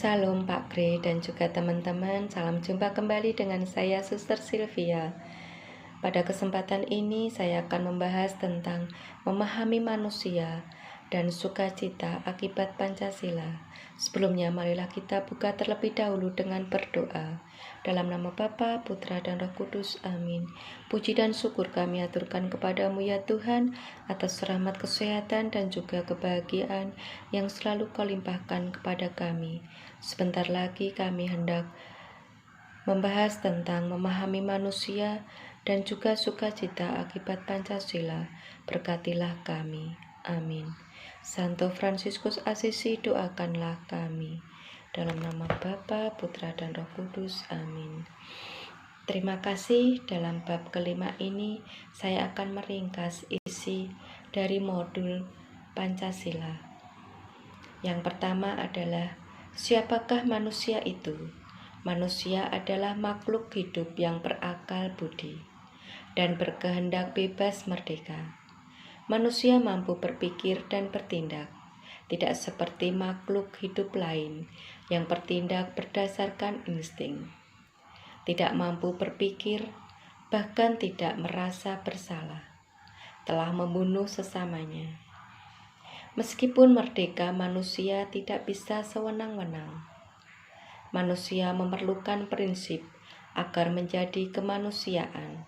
Salam Pak Gre dan juga teman-teman, salam jumpa kembali dengan saya Suster Sylvia. Pada kesempatan ini saya akan membahas tentang memahami manusia dan sukacita akibat Pancasila. Sebelumnya marilah kita buka terlebih dahulu dengan berdoa. Dalam nama Bapa, Putra dan Roh Kudus, amin. Puji dan syukur kami aturkan kepadamu ya Tuhan atas rahmat kesehatan dan juga kebahagiaan yang selalu Kau limpahkan kepada kami. Sebentar lagi kami hendak membahas tentang memahami manusia dan juga sukacita akibat Pancasila. Berkatilah kami. Amin. Santo Fransiskus Assisi, doakanlah kami. Dalam nama Bapa, Putra dan Roh Kudus. Amin. Terima kasih. Dalam bab kelima ini saya akan meringkas isi dari modul Pancasila. Yang pertama adalah siapakah manusia itu? Manusia adalah makhluk hidup yang berakal budi dan berkehendak bebas merdeka. Manusia mampu berpikir dan bertindak, tidak seperti makhluk hidup lain yang bertindak berdasarkan insting. Tidak mampu berpikir, bahkan tidak merasa bersalah, telah membunuh sesamanya. Meskipun merdeka, manusia tidak bisa sewenang-wenang. Manusia memerlukan prinsip agar menjadi kemanusiaan.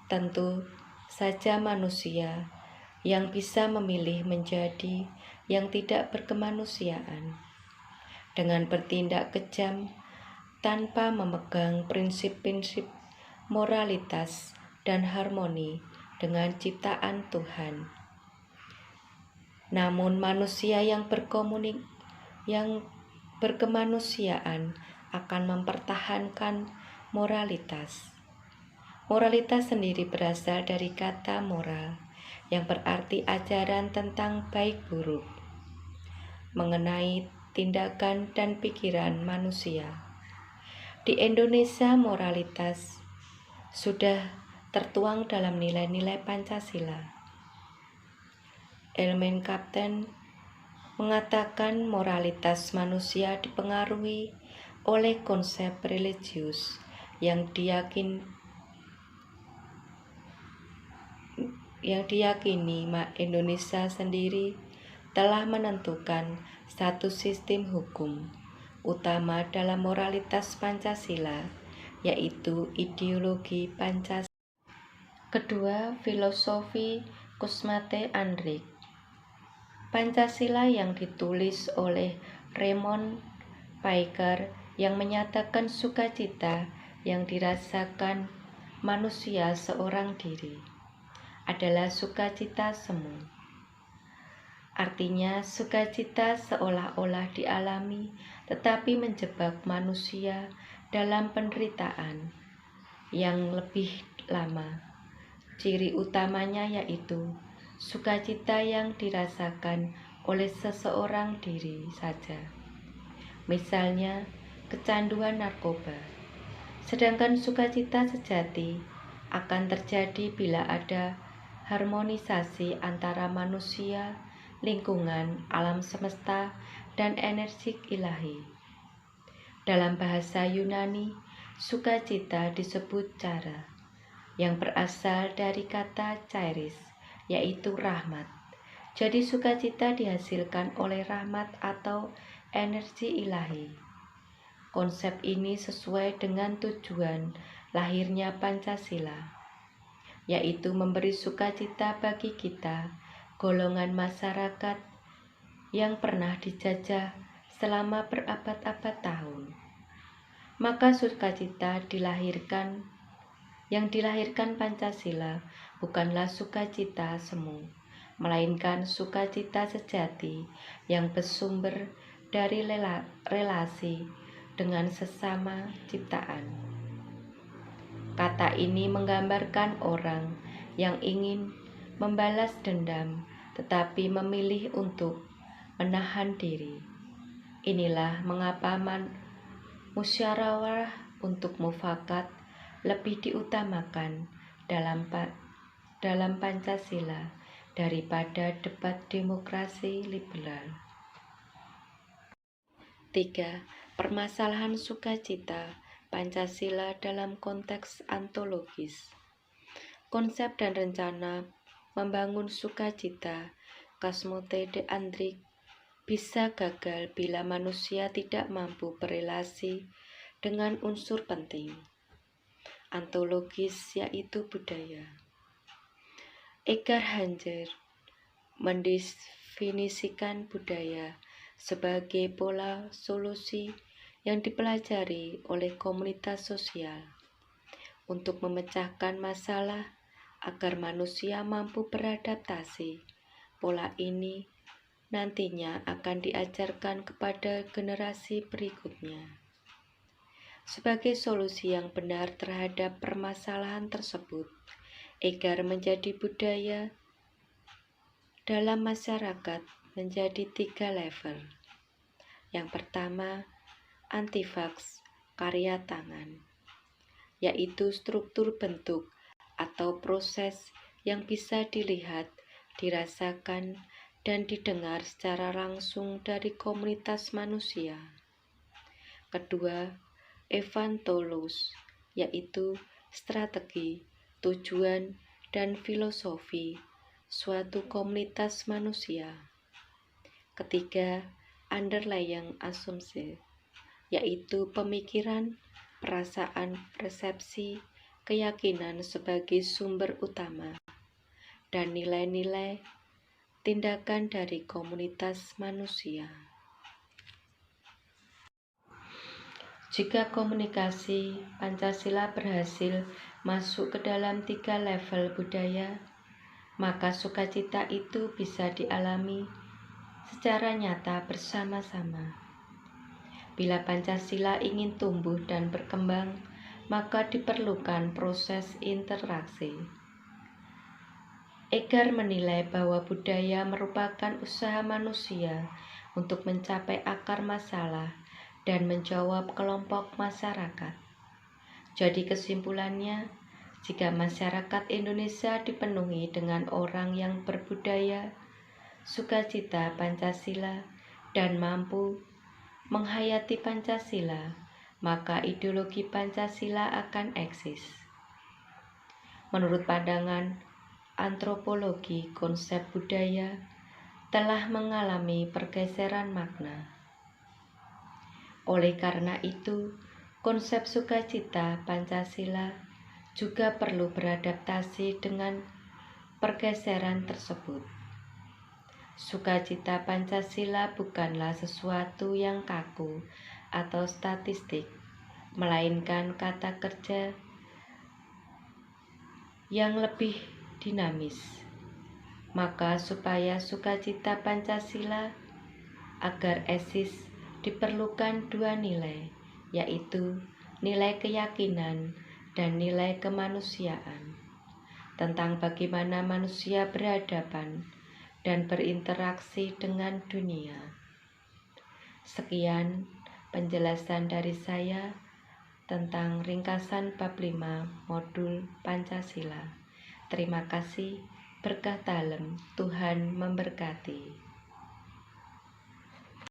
Tentu saja manusia yang bisa memilih menjadi yang tidak berkemanusiaan dengan bertindak kejam tanpa memegang prinsip-prinsip moralitas dan harmoni dengan ciptaan Tuhan. Namun manusia yang berkemanusiaan akan mempertahankan moralitas. Moralitas sendiri berasal dari kata moral, yang berarti ajaran tentang baik buruk, mengenai tindakan dan pikiran manusia. Di Indonesia, moralitas sudah tertuang dalam nilai-nilai Pancasila. Elemen Kapten mengatakan moralitas manusia dipengaruhi oleh konsep religius yang diyakini Indonesia sendiri telah menentukan satu sistem hukum utama dalam moralitas Pancasila, yaitu ideologi Pancasila. Kedua, filosofi Kusmate Andrik. Pancasila yang ditulis oleh Raymond Packer yang menyatakan sukacita yang dirasakan manusia seorang diri adalah sukacita semu. Artinya sukacita seolah-olah dialami tetapi menjebak manusia dalam penderitaan yang lebih lama. Ciri utamanya yaitu sukacita yang dirasakan oleh seseorang diri saja, misalnya kecanduan narkoba. Sedangkan sukacita sejati akan terjadi bila ada harmonisasi antara manusia, lingkungan, alam semesta, dan energi ilahi. Dalam bahasa Yunani, sukacita disebut cara, yang berasal dari kata charis, yaitu rahmat. Jadi sukacita dihasilkan oleh rahmat atau energi ilahi. Konsep ini sesuai dengan tujuan lahirnya Pancasila, yaitu memberi sukacita bagi kita, golongan masyarakat yang pernah dijajah selama berabad-abad tahun. Maka sukacita yang dilahirkan Pancasila bukanlah sukacita semu, melainkan sukacita sejati yang bersumber dari relasi dengan sesama ciptaan. Kata ini menggambarkan orang yang ingin membalas dendam tetapi memilih untuk menahan diri. Inilah mengapa musyawarah untuk mufakat lebih diutamakan dalam Pancasila daripada debat demokrasi liberal. 3. Permasalahan sukacita Pancasila dalam konteks ontologis. Konsep dan rencana membangun sukacita Cosmote de Andrik bisa gagal bila manusia tidak mampu berelasi dengan unsur penting ontologis, yaitu budaya. Edgar Hanger mendefinisikan budaya sebagai pola solusi yang dipelajari oleh komunitas sosial untuk memecahkan masalah agar manusia mampu beradaptasi. Pola ini nantinya akan diajarkan kepada generasi berikutnya. Sebagai solusi yang benar terhadap permasalahan tersebut, Edgar menjadi budaya dalam masyarakat menjadi 3 level. Yang pertama, antivaks karya tangan, yaitu struktur bentuk atau proses yang bisa dilihat, dirasakan, dan didengar secara langsung dari komunitas manusia. Kedua, Evangelos, yaitu strategi, tujuan, dan filosofi suatu komunitas manusia. Ketiga, underlying assumption, yaitu pemikiran, perasaan, persepsi, keyakinan sebagai sumber utama, dan nilai-nilai tindakan dari komunitas manusia. Jika komunikasi Pancasila berhasil masuk ke dalam 3 level budaya, maka sukacita itu bisa dialami secara nyata bersama-sama. Bila Pancasila ingin tumbuh dan berkembang, maka diperlukan proses interaksi. Edgar menilai bahwa budaya merupakan usaha manusia untuk mencapai akar masalah dan menjawab kelompok masyarakat. Jadi kesimpulannya, jika masyarakat Indonesia dipenuhi dengan orang yang berbudaya, sukacita Pancasila, dan mampu menghayati Pancasila, maka ideologi Pancasila akan eksis. Menurut pandangan antropologi, konsep budaya telah mengalami pergeseran makna. Oleh karena itu, konsep sukacita Pancasila juga perlu beradaptasi dengan pergeseran tersebut. Sukacita Pancasila bukanlah sesuatu yang kaku atau statistik, melainkan kata kerja yang lebih dinamis. Maka supaya sukacita Pancasila agar eksis diperlukan 2 nilai, yaitu nilai keyakinan dan nilai kemanusiaan tentang bagaimana manusia berhadapan dan berinteraksi dengan dunia. Sekian penjelasan dari saya tentang ringkasan bab 5 modul Pancasila. Terima kasih, berkah dalem, Tuhan memberkati.